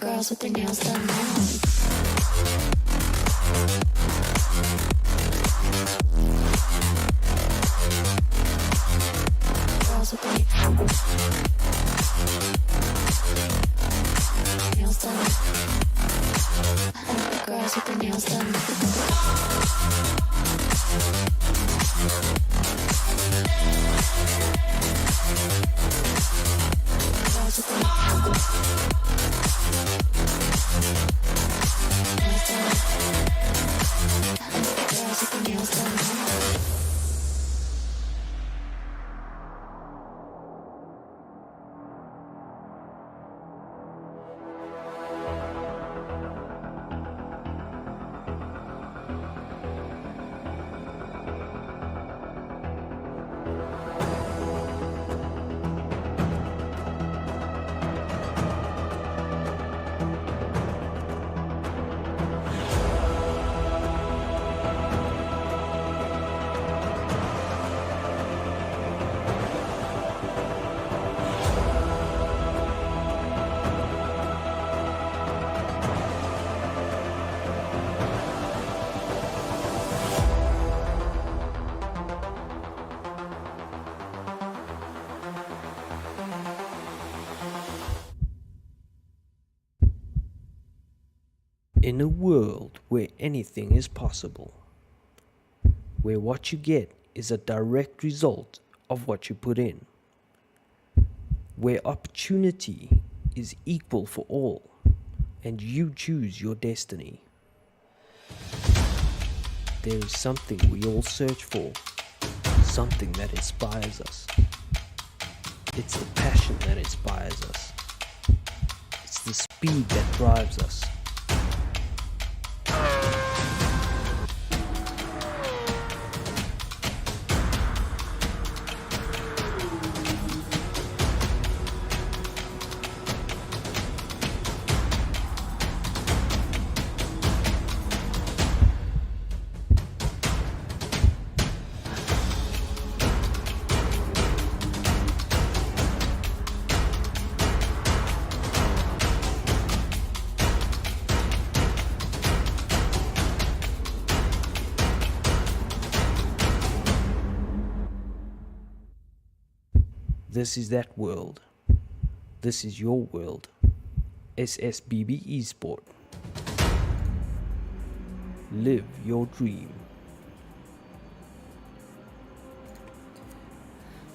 girls with their nails done now. Girls with their nails done. Girls with their nails done. Girls with their nails done. In a world where anything is possible, where what you get is a direct result of what you put in, where opportunity is equal for all and you choose your destiny, there is something we all search for, something that inspires us. It's the passion that inspires us. It's the speed that drives us. This is that world. This is your world. SSBB Esport. Live your dream.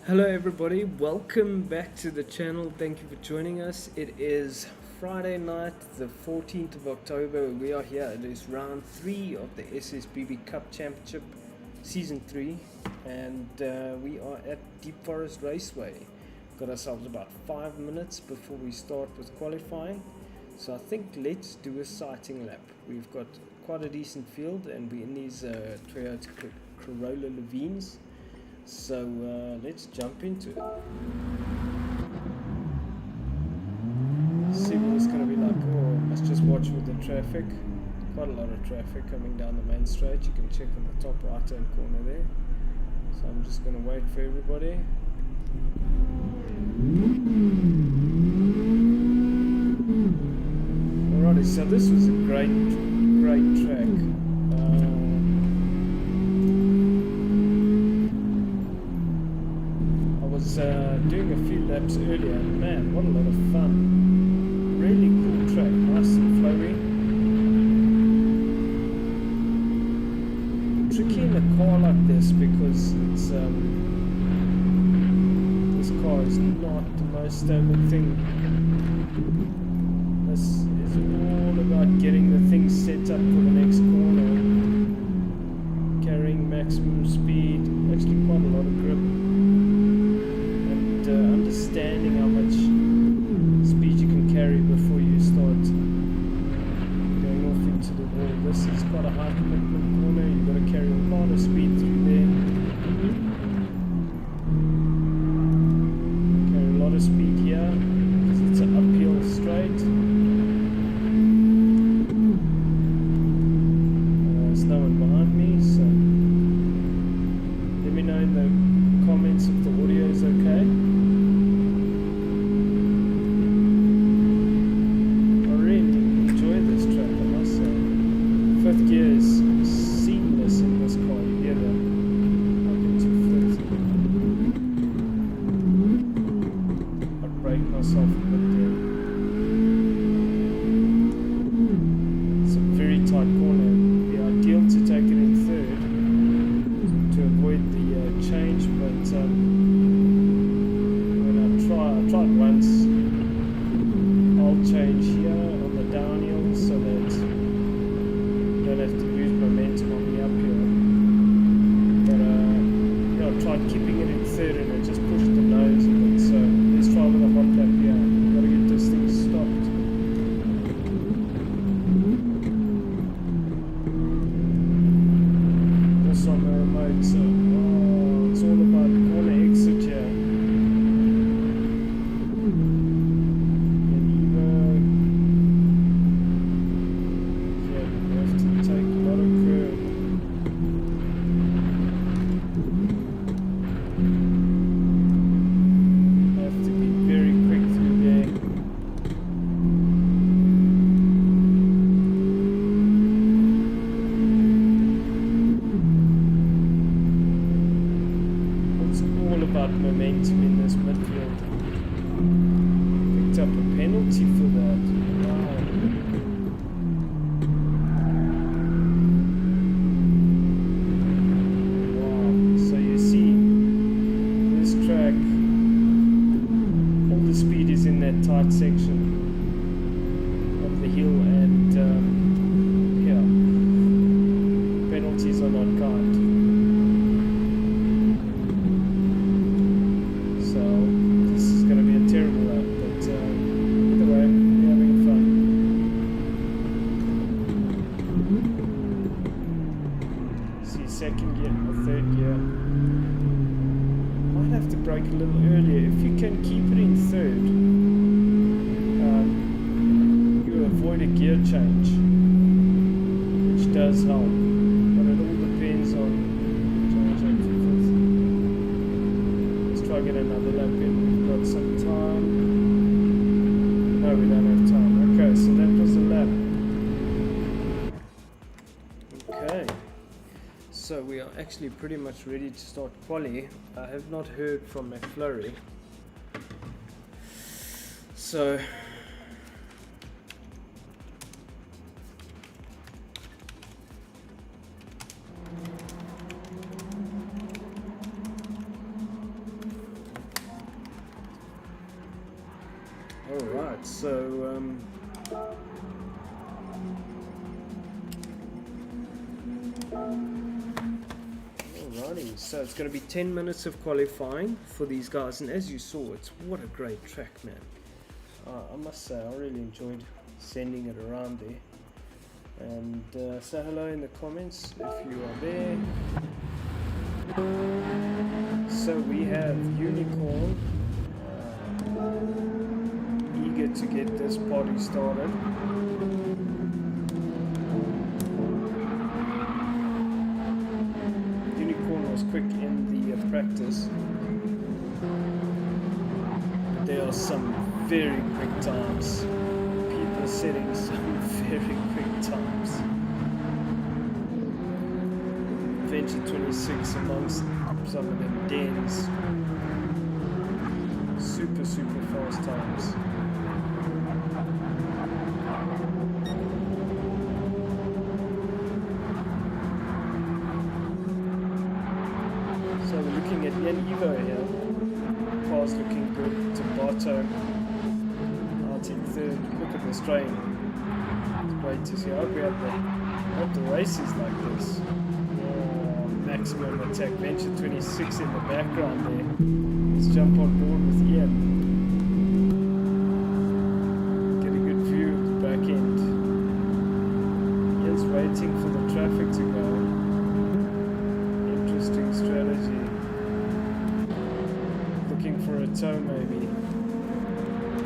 Hello everybody, welcome back to the channel. Thank you for joining us. It is Friday night, the 14th of October. We are here. It is round 3 of the SSBB Cup Championship Season 3, and we are at Deep Forest Raceway. Got ourselves about 5 minutes before we start with qualifying, so I think let's do a sighting lap. We've got quite a decent field and we're in these Toyota Corolla Levines, so let's jump into it. See what it's going to be like. Oh, let's just watch with the traffic. Quite a lot of traffic coming down the main straight. You can check on the top right hand corner there. So I'm just going to wait for everybody. Alrighty, so this was a great track. I was doing a few laps earlier, and man, what a lot of fun. Really cool track, nice and flowy. Tricky in a car like this because it's this car is not the most stable thing. This is all about getting the thing set up for the next corner, carrying maximum speed, actually quite a lot of grip, and understanding how much speed you can carry before you start going off into the wall. This is quite a high commitment corner. You've got to carry a lot of speed through there. Carry a lot of speed here because it's an uphill straight. myself a bit there. It's a very tight corner. It'd be ideal to take it in third to avoid the change, but when I tried once. I'll change here on the downhill so that you don't have to lose momentum on the uphill. But yeah, I tried keeping it in third and it just pushed the nose a bit. So let's try with a hot lap here. Gotta get this thing stopped. Also on the remote, so it's all about corner exit here. Momentum in this midfield. Picked up a penalty for that. Wow. So you see, this track, all the speed is in that tight section of the hill, and yeah, penalties are not kind. Second gear or third gear. Might have to brake a little earlier. If you can keep it in third, you avoid a gear change, which does help. But it all depends on let's try get another lap in. We've got some time. No, we don't have time. Okay, so that was the lap. Okay. So we are actually pretty much ready to start quali. I have not heard from McFlurry. So alright, so alrighty, so it's going to be 10 minutes of qualifying for these guys, and as you saw, it's what a great track, man. I must say, I really enjoyed sending it around there. And say hello in the comments if you are there. So we have Unicorn eager to get this party started. Unicorn was quick in the practice, but there are some very quick times. People setting some very quick times. Venture 26 amongst some of them dens. Super fast times. So we're looking at Yen Evo here. Car's looking good. Tabata out in third. Look at this train. It's great to see. I hope we have the races like this. Maximum attack. Venture 26 in the background there. Let's jump on board with Ian. Get a good view of the back end. Ian's waiting for the traffic to go. Interesting strategy. Looking for a tow maybe.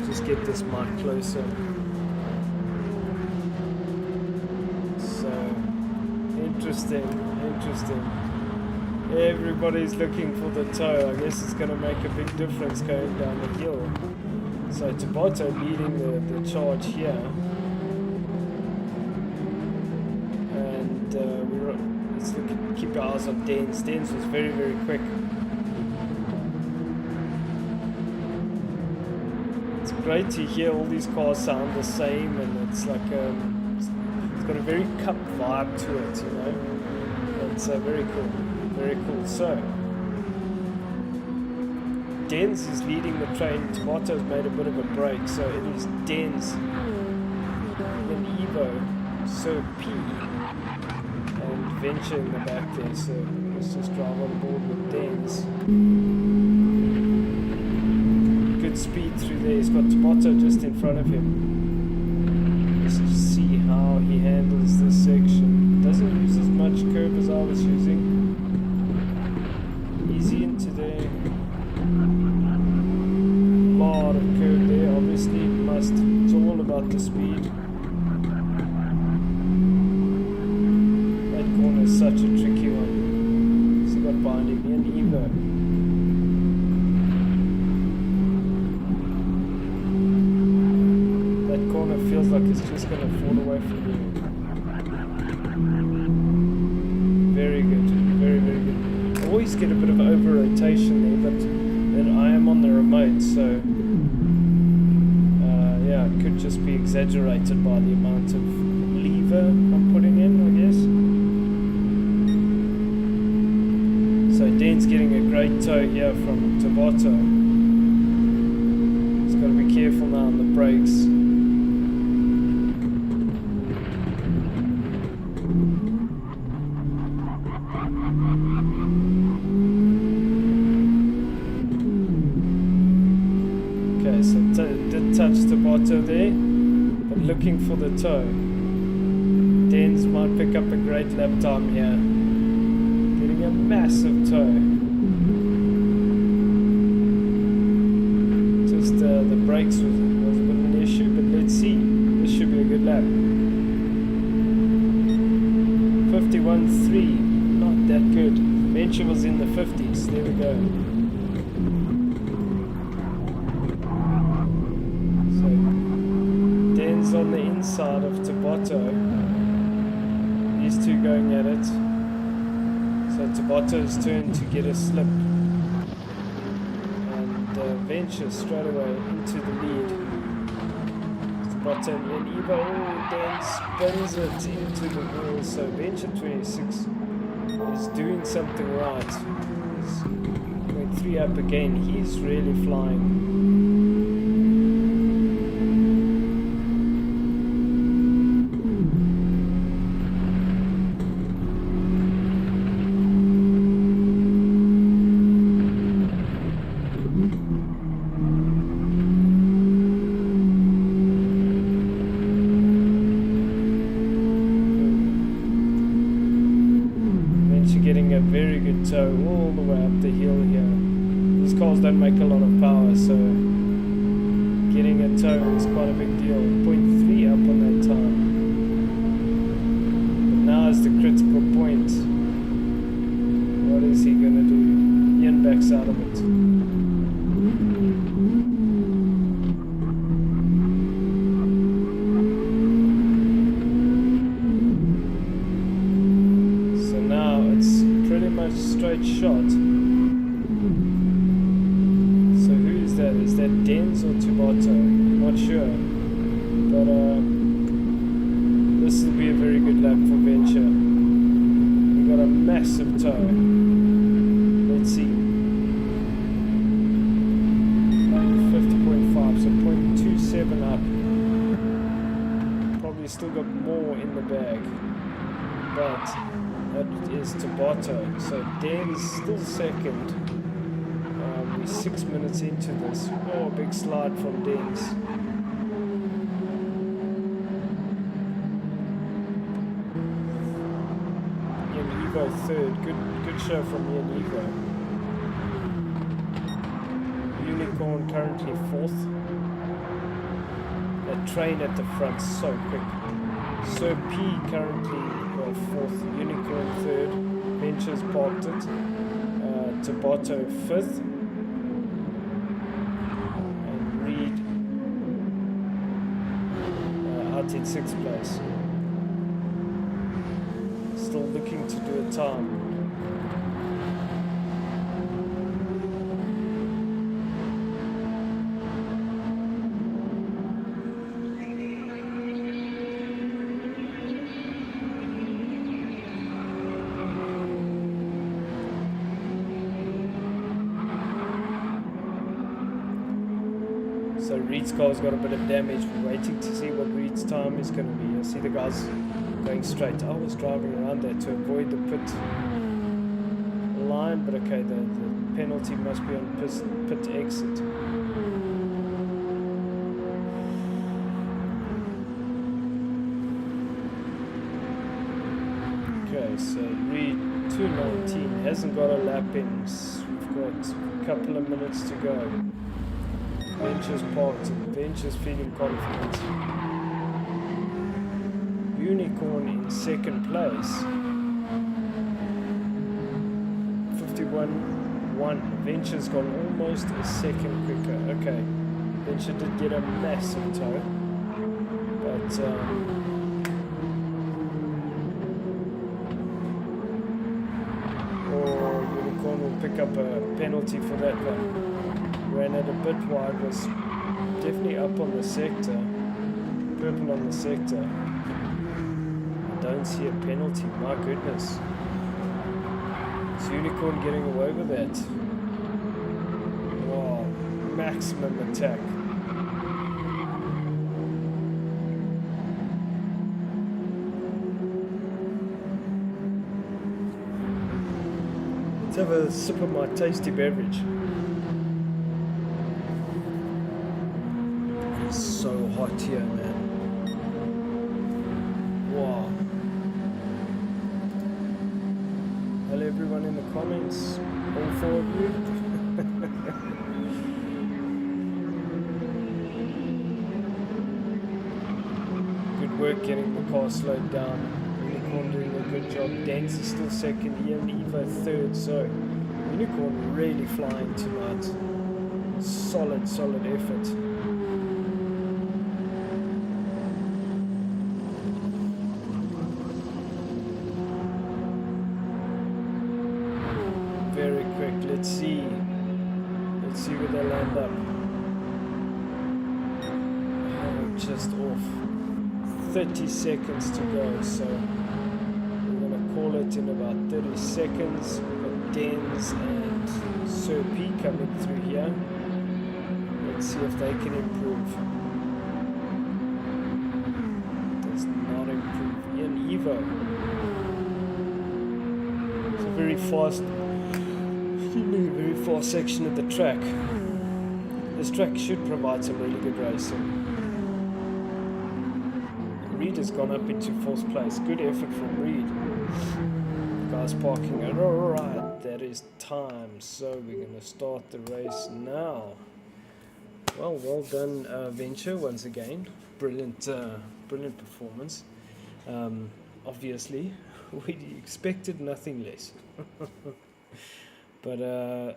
Just get this mic closer. So, interesting. Everybody's looking for the toe. I guess it's going to make a big difference going down the hill. So Tabata leading the charge here. And let's keep our eyes on Dens. Dens was very quick. great to hear all these cars sound the same, and it's like it's got a very cup vibe to it, you know. It's very cool, very cool. So Dens is leading the train. Tabato's made a bit of a break, so it is Dens, then Evo, Sir P, and Venture in the back there. So let's just drive on board with Dens. Good speed through there. He's got Tabato just in front of him. Let's just see how he handles this section. Doesn't use as much curve as I was using. Easy into there. Lot of curve there, obviously. It's all about the speed. That corner is such a tricky one. Still got behind him and Evo. That corner feels like it's just going to fall away from you. Very good, very, very good. I always get a bit of over rotation there, but then I am on the remote, so yeah, it could just be exaggerated by the amount of lever I'm putting in, I guess. So Dan's getting a great tow here from Tabato. He's got to be careful now on the brakes. Okay, so did touch Tabato there, but looking for the toe. Dens might pick up a great lap time here. Getting a massive toe. Just the brakes was a bit of an issue, but let's see. This should be a good lap. 51.3, not that good. Venture was in the 50s. There we go. On the inside of Tabato, these two going at it. So Tabato's turn to get a slip, and Venture straight away into the lead. Tabato and Evo then spins it into the wall. So Venture 26 is doing something right. He's going 3 up again. He's really flying. Getting a very good tow all the way up the hill here. These cars don't make a lot of power, so getting a tow is quite a big deal. 0.3 up on that time. But now is the critical point. What is he going to do? Ian backs out of it. Straight shot. So who is that? Is that Dens or Tabato? Not sure. But this will be a very good lap for Venture. We got a massive tow. Let's see. 50.5, so 0.27 up. Probably still got more in the bag. But that is Tabato. So Dan's still second. We're 6 minutes into this. Oh, big slide from Dan's. Ian Evo third. Good show from Ian Evo. Unicorn currently fourth. That train at the front so quick. Sir P currently fourth, Unicorn third, Venture's parked it, Tabato fifth, and Reed out in sixth place. Still looking to do a time. So Reed's car's got a bit of damage. We're waiting to see what Reed's time is going to be. I see the guys going straight. I was driving around there to avoid the pit line, but okay, the penalty must be on pit exit. Okay, so Reed 2:19 hasn't got a lap in. We've got a couple of minutes to go. Venture's parked and Venture's feeling confident. Unicorn in second place. 51.1. Venture's gone almost a second quicker. Okay, Venture did get a massive toe, but or Unicorn will pick up a penalty for that one. Ran at a bit wide, was definitely up on the sector, purple on the sector. I don't see a penalty, my goodness. Is Unicorn getting away with that? Wow, maximum attack. Let's have a sip of my tasty beverage. So hot here, man. Wow. Hello everyone in the comments, all four of you. Good work getting the car slowed down. Unicorn doing a good job. Dance is still second, Ian Evo third, so Unicorn really flying tonight. Solid effort. Very quick. Let's see where they land up. Oh, just off. 30 seconds to go, so we're gonna call it in about 30 seconds. We've got Dens and Sir P coming through here. Let's see if they can improve. Does not improve. Ian Evo. It's a very fast section of the track. This track should provide some really good racing. Reed has gone up into fourth place. Good effort from Reed. Guys parking it. Alright, that is time. So we're going to start the race now. Well done, Venture, once again. Brilliant performance. Obviously, we expected nothing less. But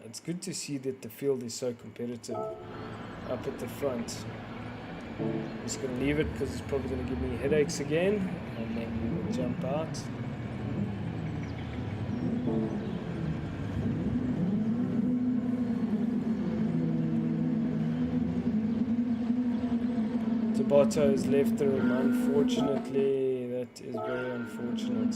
it's good to see that the field is so competitive up at the front. I'm just going to leave it because it's probably going to give me headaches again, and then we will jump out. Tabata has left the room, unfortunately. That is very unfortunate.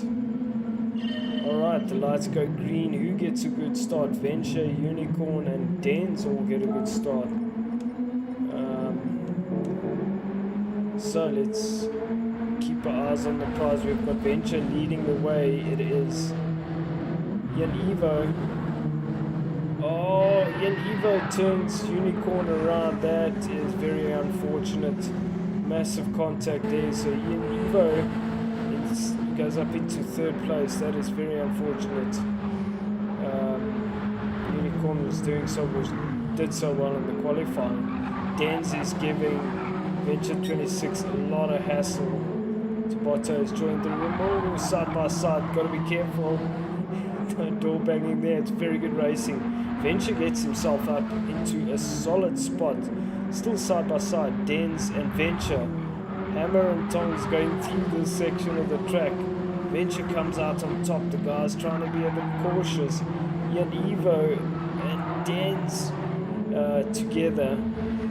Alright, the lights go green. Who gets a good start? Venture, Unicorn and Dens all get a good start. So let's keep our eyes on the prize. We've got Venture leading the way. It is Ian Evo. Oh, Ian Evo turns Unicorn around. That is very unfortunate. Massive contact there. So Ian Evo goes up into third place. That is very unfortunate. Unicorn did so well in the qualifying. Dens is giving Venture 26 a lot of hassle. Tabata has joined the room. Oh, side by side. Got to be careful. Door banging there. It's very good racing. Venture gets himself up into a solid spot. Still side by side. Dens and Venture. Hammer and tongs going through this section of the track. Venture comes out on top. The guys trying to be a bit cautious. Ian Evo and Dens together.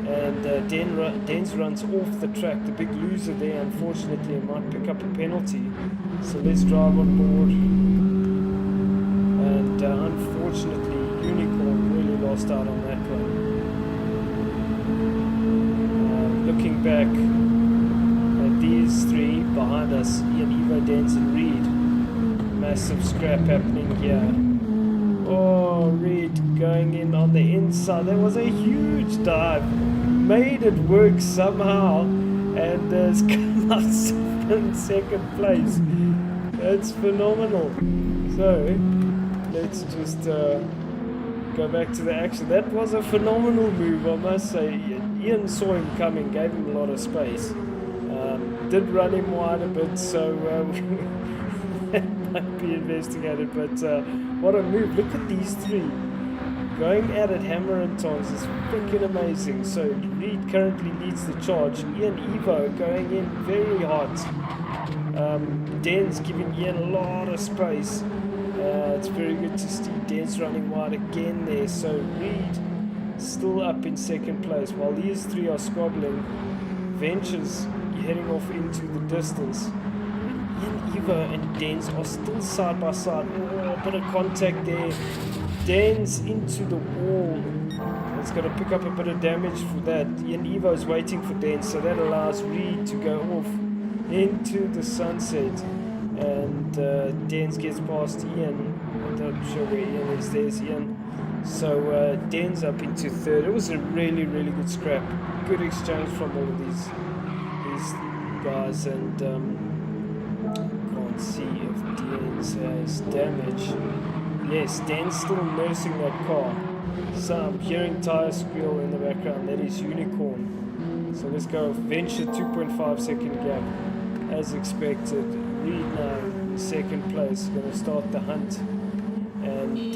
And Dens runs off the track. The big loser there, unfortunately, might pick up a penalty. So let's drive on board. And unfortunately, Unicorn really lost out on that one. looking back at these three behind us, Ian, Evo, Dance and Reed. Massive scrap happening here. Oh, Reed going in on the inside. That was a huge dive. Made it work somehow and has come out in second place. That's phenomenal. So let's just go back to the action. That was a phenomenal move, I must say. Ian saw him coming, gave him a lot of space. Did run him wide a bit, so that might be investigated. But what a move. Look at these three. Going at it hammer and tongs is freaking amazing. So Reed currently leads the charge. Ian Evo going in very hot. Dan's giving Ian a lot of space. It's very good to see Dan's running wide again there. So Reed still up in second place while these three are squabbling. Ventures heading off into the distance. Ian Evo and Dan's are still side by side. Oh, a bit of contact there. Dan's into the wall. It's going to pick up a bit of damage for that. Ian Evo is waiting for Dan, so that allows Reed to go off into the sunset. And Dan's gets past Ian. I'm not sure where Ian is. There's Ian. So Dan's up into third. It was a really, really good scrap. Good exchange from all of these guys. And can't see if Dan's has damage. Yes, Dan's still nursing that car. So I'm hearing tire squeal in the background. That is Unicorn. So let's go Venture 2.5 second gap as expected. Reed now in second place, going to start the hunt. And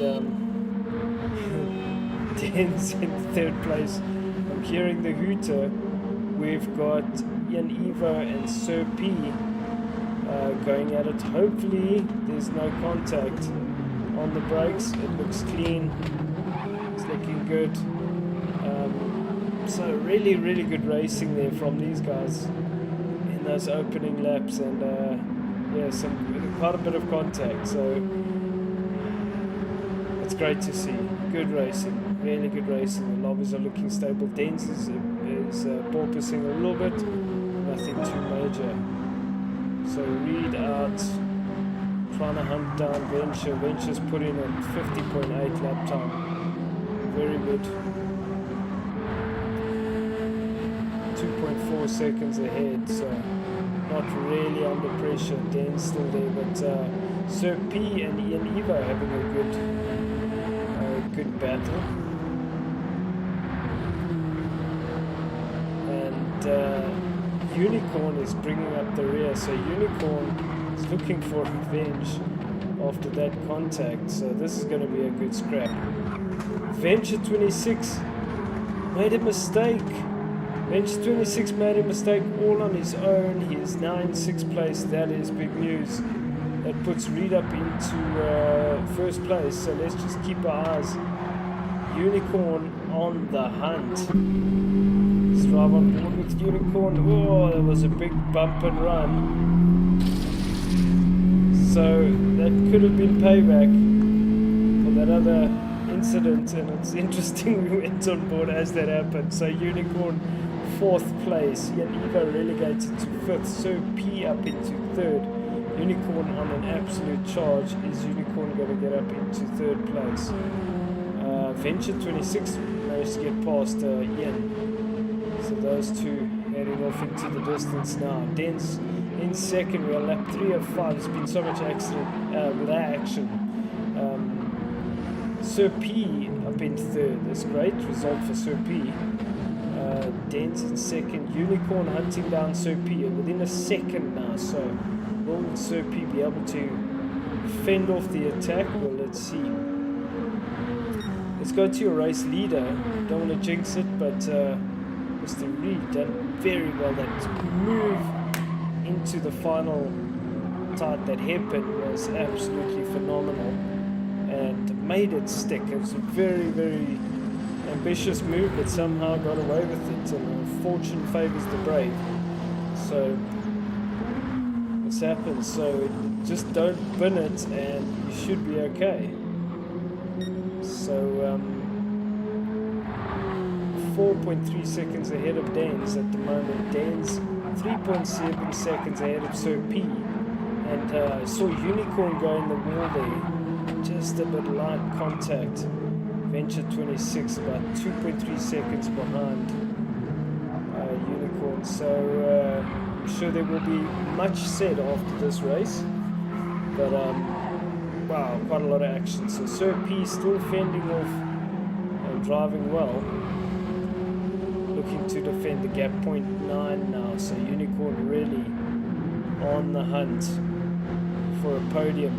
Dan's in third place. I'm hearing the hooter. We've got Ian Evo and Sir P going at it. Hopefully there's no contact on the brakes. It looks clean. It's looking good. So really, really good racing there from these guys in those opening laps, and yeah, quite a bit of contact. So it's great to see. Good racing, really good racing. The lobbies are looking stable. Dance is porpoising a little bit, nothing too major. So Reed out, trying to hunt down Venture. Venture's put in a 50.8 lap time. Very good. 2.4 seconds ahead, so not really under pressure. Dan's still there, but Sir P and Ian Evo having a good battle. And Unicorn is bringing up the rear, so Unicorn is looking for revenge after that contact, so this is going to be a good scrap. Venture 26 made a mistake. Venture 26 made a mistake all on his own. He is now in 6th place. That is big news. That puts Reed up into 1st place, so let's just keep our eyes. Unicorn on the hunt. Let's drive on board with Unicorn. Oh, that was a big bump and run. So that could have been payback for that other incident, and it's interesting we went on board as that happened. So Unicorn 4th place, Ian Evo relegated to 5th, so P up into 3rd. Unicorn on an absolute charge. Is Unicorn going to get up into 3rd place? Venture 26 managed to get past Ian. So those two heading off into the distance now. Dance in 2nd. We're lap 3 of 5. There's been so much action. Sir P up in 3rd. That's a great result for Sir P. Dance in 2nd. Unicorn hunting down Sir P within a second now. So will Sir P be able to fend off the attack? Well, let's see. Let's go to your race leader. Don't want to jinx it, but Mr. Reed done very well. That move into the final tight, that hairpin was absolutely phenomenal and made it stick. It was a very, very ambitious move, but somehow got away with it, and fortune favors the brave. So this happens. So just don't bin it and you should be okay. So 4.3 seconds ahead of Danes at the moment. Danes 3.7 seconds ahead of Sir P. And I saw Unicorn go in the wall there. Just a bit light contact. Venture 26 about 2.3 seconds behind Unicorn. So I'm sure there will be much said after this race. But wow, quite a lot of action. So Sir P still fending off and driving well. Looking to defend the gap, 0.9 now. So Unicorn really on the hunt for a podium.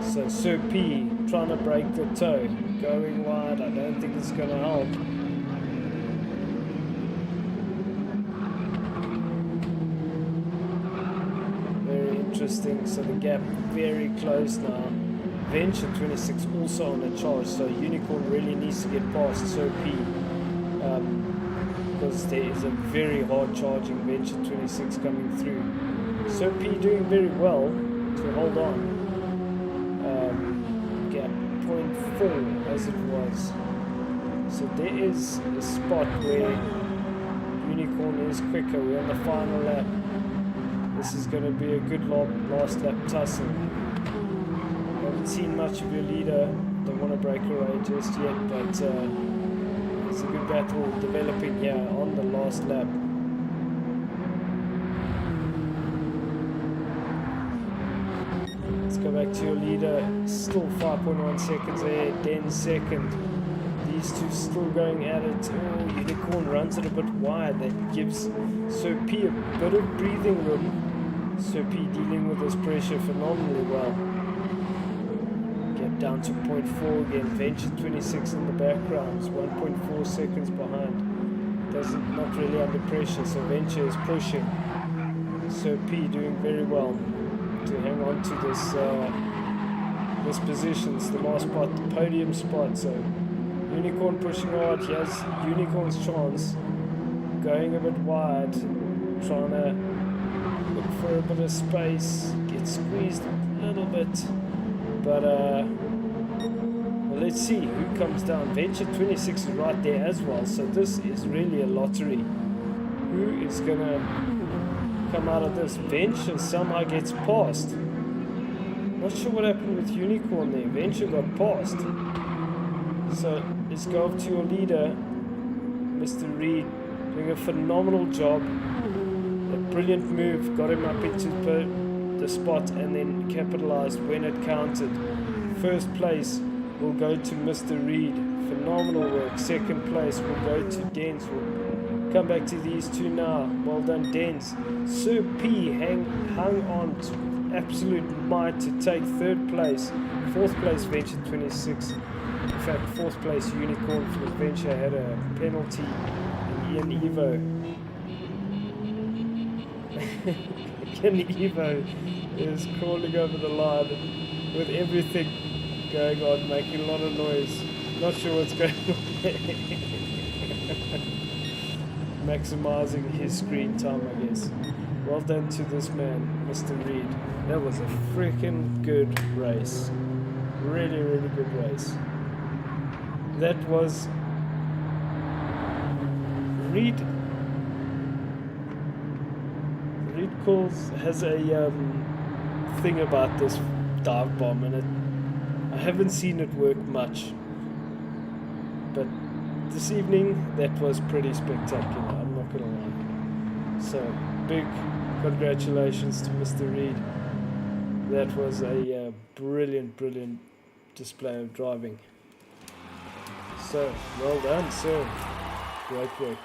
So Sir P trying to break the toe, going wide. I don't think it's going to help. Very interesting. So the gap very close now. Venture 26 also on a charge, so Unicorn really needs to get past Sir P because there is a very hard charging Venture 26 coming through. Sir P doing very well to hold on. Gap 0.4 as it was. So there is a spot where Unicorn is quicker. We're on the final lap. This is going to be a good last lap tussle. Haven't seen much of your leader. Don't want to break away just yet, but it's a good battle developing here on the last lap. Let's go back to your leader. Still 5.1 seconds ahead. Den second. These two still going at it. Oh, Unicorn runs it a bit wide. That gives Sir P a bit of breathing room. Sir P dealing with this pressure phenomenally well. Get down to 0.4 again. Venture 26 in the background. 1.4 seconds behind. Not really under pressure, so Venture is pushing. Sir P doing very well to hang on to this position. It's the last spot, the podium spot. So Unicorn pushing hard. He has Unicorn's chance. Going a bit wide, trying to look for a bit of space. Gets squeezed a little bit, but well, let's see who comes down. Venture 26 is right there as well. So this is really a lottery. Who is gonna come out of this? Venture somehow gets past. Not sure what happened with Unicorn there. Venture got past. So let's go up to your leader, Mr. Reed, doing a phenomenal job. A brilliant move, got him up into the spot and then capitalized when it counted. First place will go to Mr. Reed. Phenomenal work. Second place will go to Dens. We'll come back to these two now. Well done, Dens. Sir P hung on to absolute might to take third place. Fourth place, Venture 26. In fact, fourth place, Unicorn, for Venture had a penalty. And Ian Evo. Ian Evo is crawling over the line with everything going on, making a lot of noise. Not sure what's going on. Maximizing his screen time, I guess. Well done to this man, Mr. Reed. That was a freaking good race. Really, really good race. That was Reed has a thing about this dive bomb, and I haven't seen it work much, but this evening that was pretty spectacular, I'm not gonna lie. So big congratulations to Mr. Reed. That was a brilliant display of driving. So well done, sir. Great work.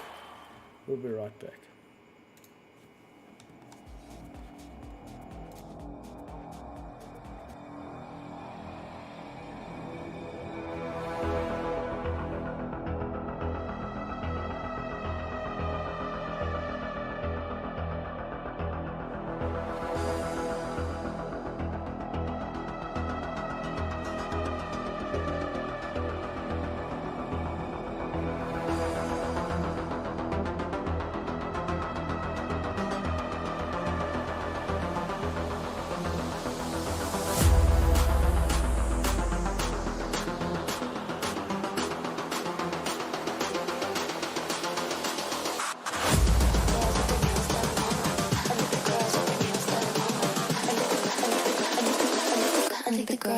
We'll be right back.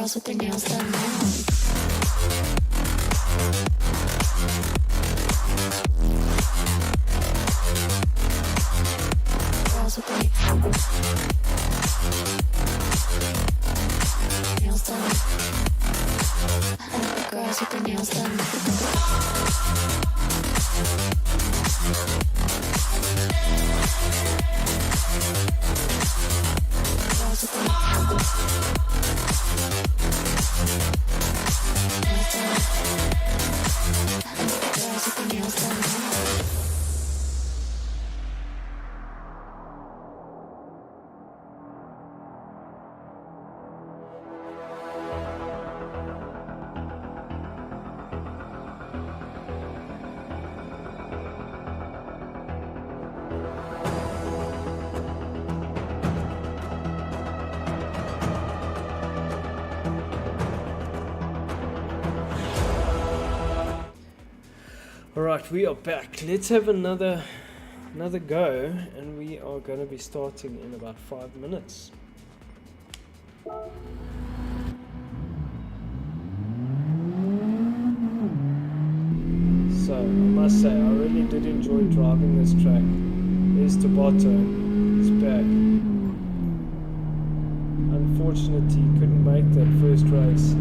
girls with their nails done now. Girls with their nails done. I like the girls with their nails done. Girls with their nails done. I like the girls with their nails done. Alright, we are back. Let's have another go, and we are going to be starting in about 5 minutes. So, I must say, I really did enjoy driving this track. There's Tabata, he's back. Unfortunately, he couldn't make that first race.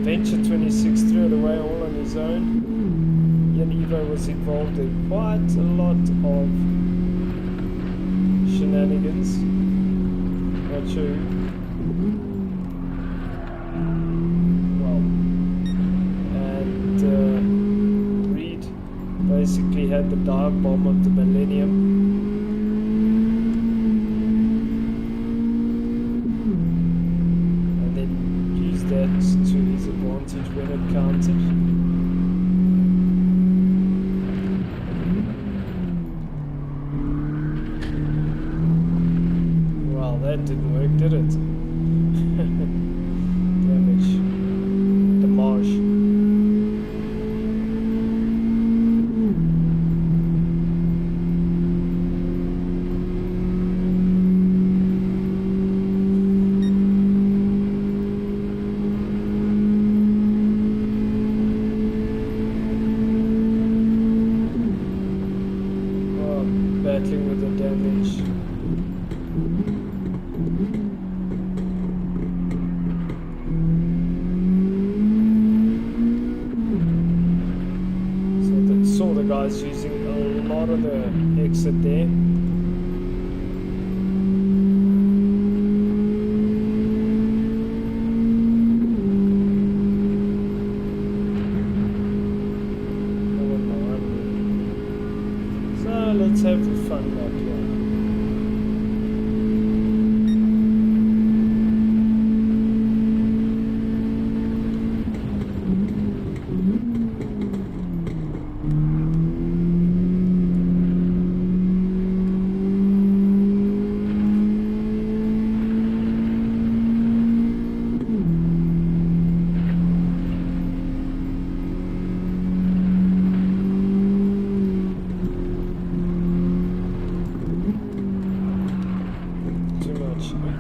Venture 26 threw it away all on his own. Jan Ivo was involved in quite a lot of shenanigans. Not true. Well, and Reed basically had the dive bomb of the millennium. That to his advantage when it counted. Well, that didn't work, did it? Damage. Damage. Battling with the damage. So saw the guys using a lot of the exit there. Let's have a fun lap here.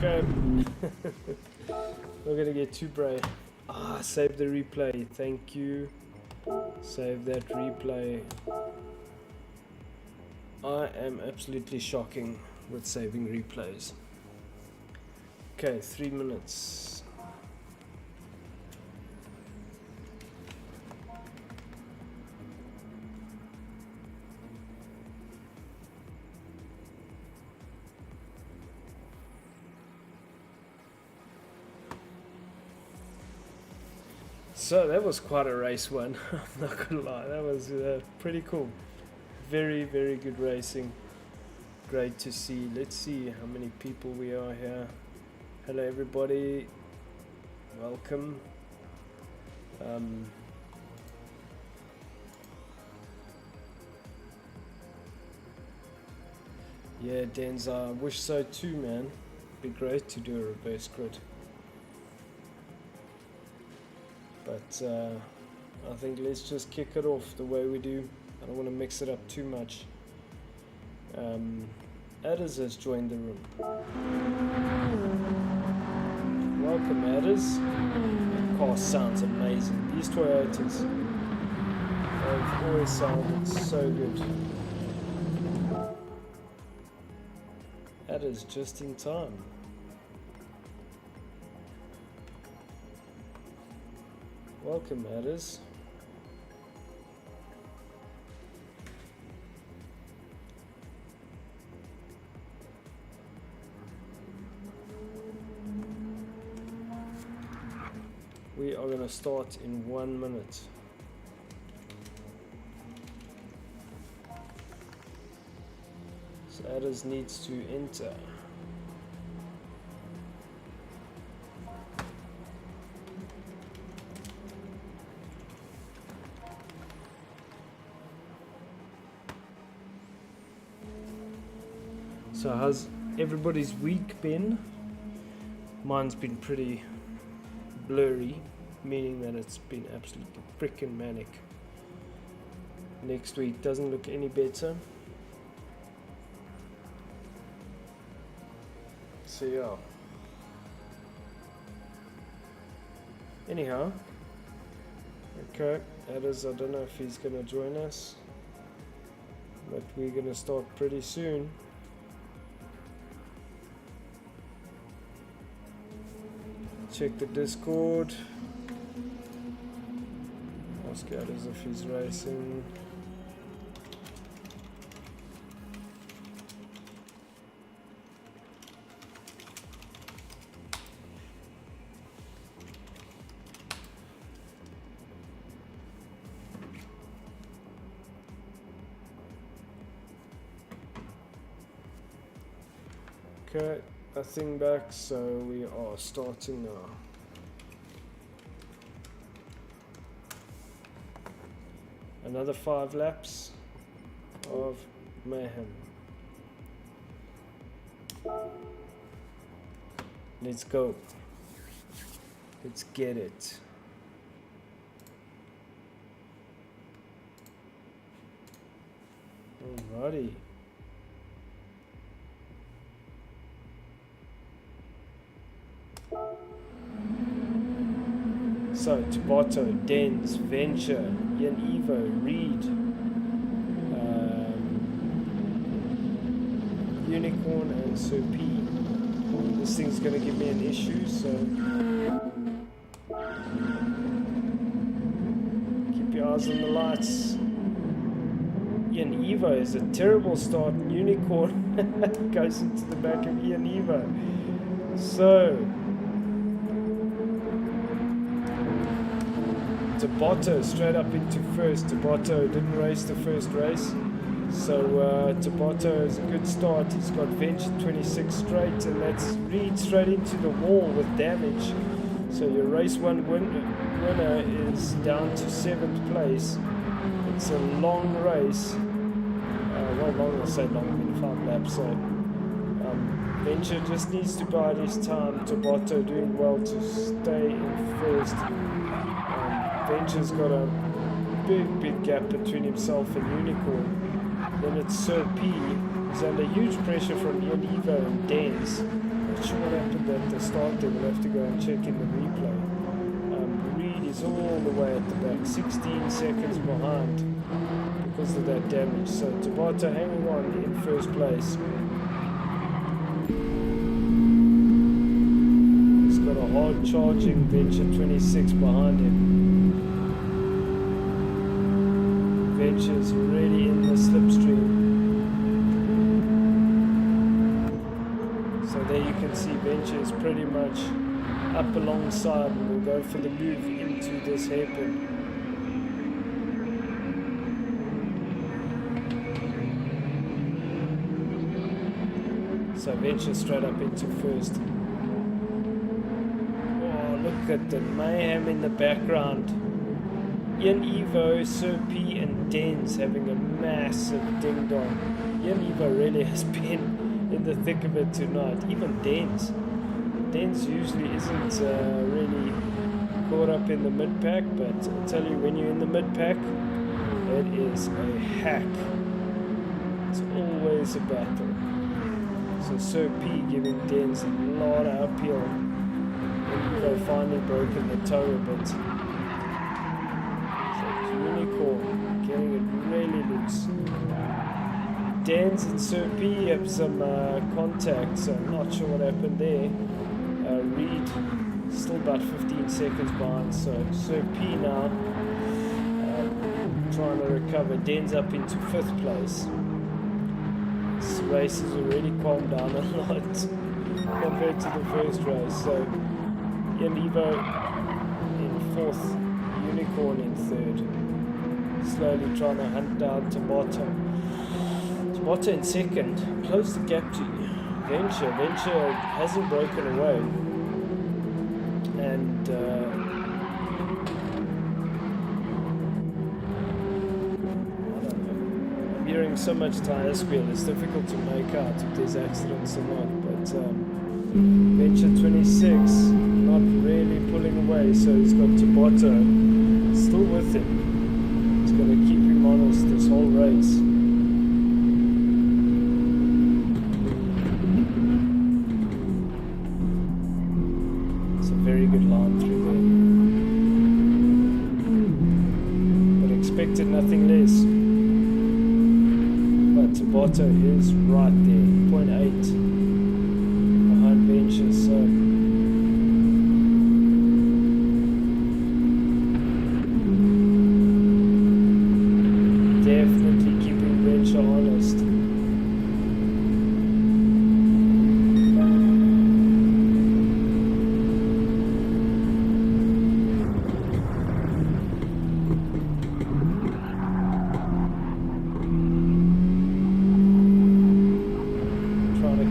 Okay. We're gonna get too brave. Save the replay. Thank you. Save that replay. I am absolutely shocking with saving replays. Okay, 3 minutes. So that was quite a race one. I'm not gonna lie, that was pretty cool. Very, very good racing. Great to see. Let's see how many people we are here. Hello everybody, welcome. Yeah, Denza, I wish so too, man. Be great to do a reverse grid. But I think let's just kick it off the way we do. I don't want to mix it up too much. Adders has joined the room. Welcome, Adders. That car sounds amazing. These Toyotas have always sounded so good. Adders just in time. Welcome, Adders. We are going to start in 1 minute. So Adders needs to enter. So how's everybody's week been? Mine's been pretty blurry, meaning that it's been absolutely freaking manic. Next week doesn't look any better. So yeah. Anyhow, okay, Adders, I don't know if he's gonna join us, but we're gonna start pretty soon. Check the Discord. Ask Adders if he's racing. Okay, nothing back, so we are starting now. Another 5 laps of mayhem. Let's go. Let's get it. Alrighty. So, Tabotto, Dens, Venture, Ian Evo, Reed, Unicorn, and Sir P. This thing's going to give me an issue, so keep your eyes on the lights. Ian Evo is a terrible start. Unicorn goes into the back of Ian Evo. So, Tabotto straight up into first. Tabotto didn't race the first race, so Tabotto is a good start. He's got Venture 26 straight, and that's Reed straight into the wall with damage. So your race 1 winner is down to 7th place. It's a long race. Well, long, I'll say long, in 5 laps. So Venture just needs to bide his time. Tabotto doing well to stay in first. Venture's got a big gap between himself and Unicorn. Then it's Sir P, who's under huge pressure from Ian Evo and Dens. Not sure what happened at the start there, we'll have to go and check in the replay. Reed is all the way at the back, 16 seconds behind because of that damage. So Tabotto hanging on in first place. He's got a hard charging Venture 26 behind him. Venture's already in the slipstream. So there you can see Venture is pretty much up alongside, and we'll go for the move into this hairpin. So Venture straight up into first. Oh, look at the mayhem in the background. Ian Evo, Sir P and Dens having a massive ding-dong. Ian Evo really has been in the thick of it tonight. Even Dens usually isn't really caught up in the mid-pack, but I'll tell you, when you're in the mid-pack, it is a hack. It's always a battle. So Sir P giving Dens a lot of uphill. They've finally broken the toe a bit. So Unicorn getting it really loose. Dens and Sir P have some contact, so I'm not sure what happened there. Reed still about 15 seconds behind, so Sir P now trying to recover. Dens up into 5th place. This race has already calmed down a lot compared to the first race. So Evo in 4th, Unicorn in 3rd. Slowly trying to hunt down Tabata. Tabata in 2nd. Close the gap to Venture. Venture hasn't broken away. And hearing so much tire squeal, it's difficult to make out if there's accidents or not. But Venture 26, not really pulling away, so he's got Tabata still with him. He's going to keep him honest this whole race. It's a very good line through there. But expected nothing less. Tabata is right there, 0.8 behind Venture, so definitely keeping Venture honest.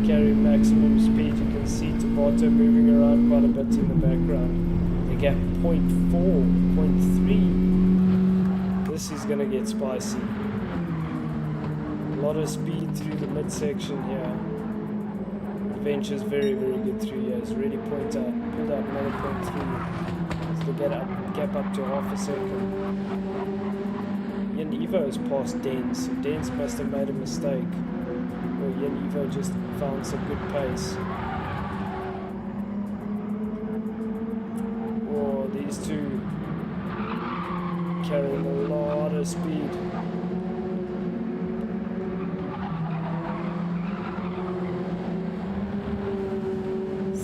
Carry maximum speed. You can see Tabata moving around quite a bit in the background. The gap 0.4, 0.3. This is going to get spicy. A lot of speed through the midsection here. Adventure's very, very good through here. It's really pulled out another 0.3. So they get gap up to half a second. Yen Evo has passed Dens, so Dens must have made a mistake. Yen Evo just found some good pace. Whoa, these two carrying a lot of speed.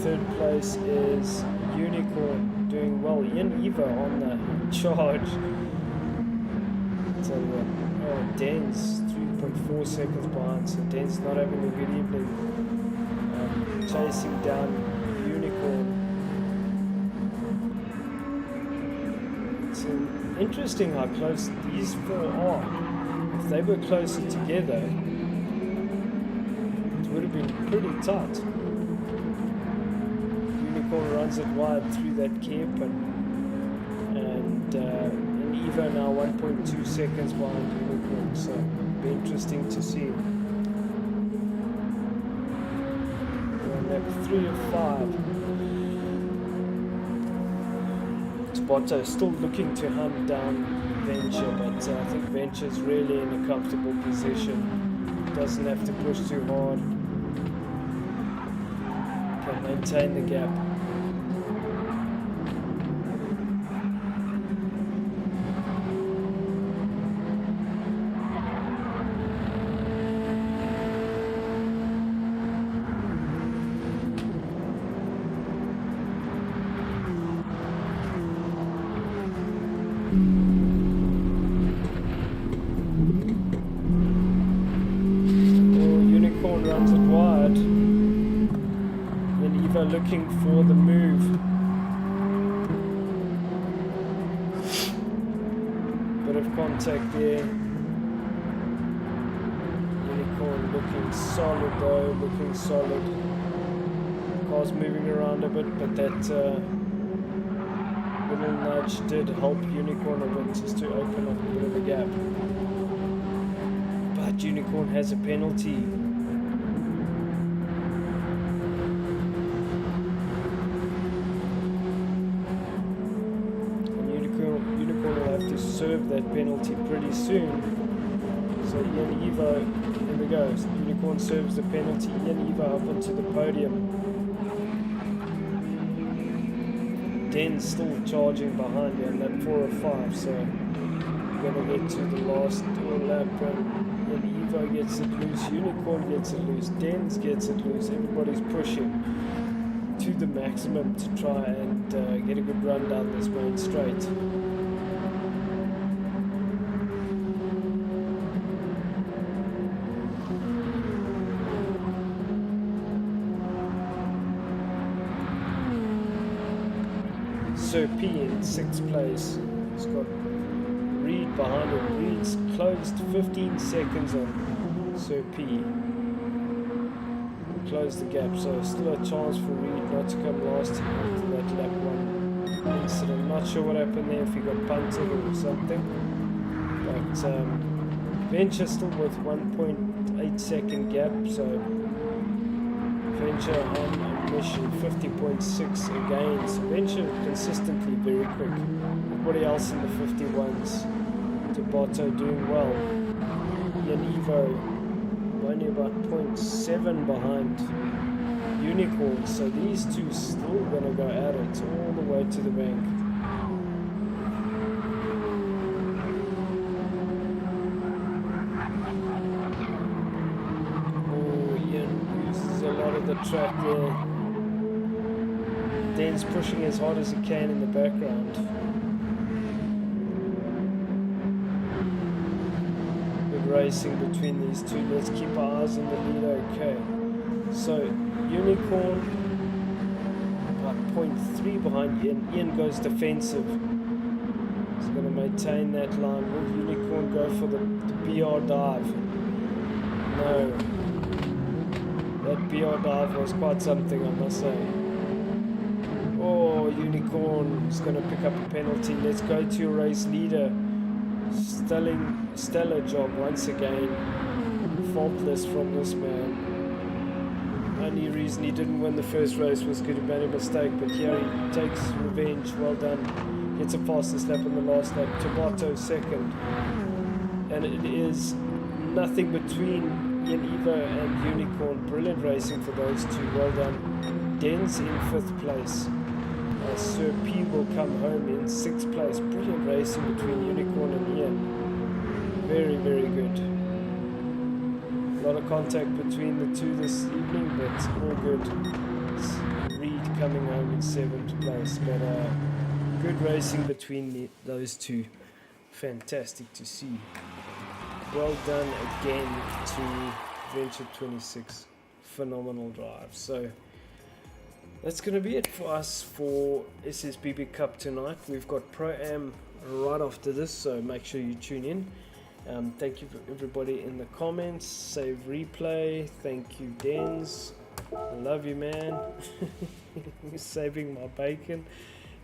Third place is Unicorn, doing well. Yen Evo on the charge. Tell you what, oh, Dens 3.4 seconds behind, so Dens not having a good evening. Chasing down Unicorn. It's interesting how close these four are. If they were closer together, it would have been pretty tight. Unicorn runs it wide through that hairpin, and Evo now 1.2 seconds behind Unicorn, so it'll be interesting to see. We're on lap 3 of 5. Tabata still looking to hunt down Venture, but I think Venture's really in a comfortable position. Doesn't have to push too hard. Can maintain the gap. Runs it wide. Then Evo looking for the move. Bit of contact there. Unicorn looking solid though, looking solid. Car's moving around a bit, but that little nudge did help Unicorn a bit just to open up a bit of a gap. But Unicorn has a penalty. Unicorn will have to serve that penalty pretty soon. So So Ian Evo, here we go. Unicorn serves the penalty. Ian Evo up onto the podium. Den's still charging behind me on that 405, so we're going to get to the last lap. And Evo gets it loose, Unicorn gets it loose, Den's gets it loose. Everybody's pushing to the maximum to try and get a good run down this main straight. Sir P in 6th place. He's got Reed behind him. Reed's closed 15 seconds on Sir P. Closed the gap, so still a chance for Reed not to come last after that lap 1 incident. Not sure what happened there, if he got punted or something. But Venture still with 1.8 second gap, so Venture on a mission 50.6 again. So Venture consistently very quick. Everybody else in the 51s. Debato doing well. Ian Evo only about 0.7 behind Unicorn. So these two still gonna go at it all the way to the bank. The track there. Dan's pushing as hard as he can in the background. Good racing between these two. Let's keep our eyes on the leader. Okay, so Unicorn about 0.3 behind Ian. Ian goes defensive. He's going to maintain that line. Will Unicorn go for the BR dive? No. That BR dive was quite something, I must say. Oh, Unicorn is going to pick up a penalty. Let's go to your race leader. Stellar job once again. Faultless from this man. Only reason he didn't win the first race was because he made a mistake, but here he takes revenge. Well done. Gets a fastest lap in the last lap. Tomato second. And it is nothing between Ian Evo and Unicorn. Brilliant racing for those two. Well done. Den's in 5th place. Sir P will come home in 6th place. Brilliant racing between Unicorn and Ian. Very, very good. A lot of contact between the two this evening, but all good. It's Reed coming home in 7th place. But good racing between those two. Fantastic to see. Well done again to Venture 26. Phenomenal drive. So that's going to be it for us for SSBB Cup tonight. We've got Pro-Am right after this, so make sure you tune in. Thank you for everybody in the comments. Save replay. Thank you, Dens. I love you, man. You're saving my bacon.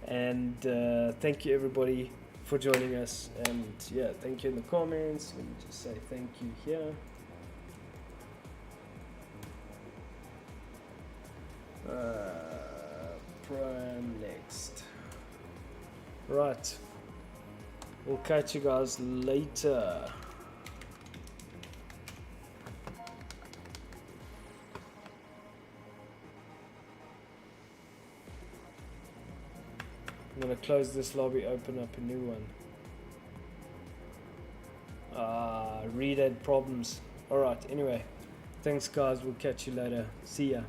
And thank you, everybody, for joining us. And yeah, thank you in the comments. Let me just say thank you here. Prime next. Right. We'll catch you guys later. I'm gonna close this lobby, open up a new one. Read had problems. Alright, anyway. Thanks guys, we'll catch you later. See ya.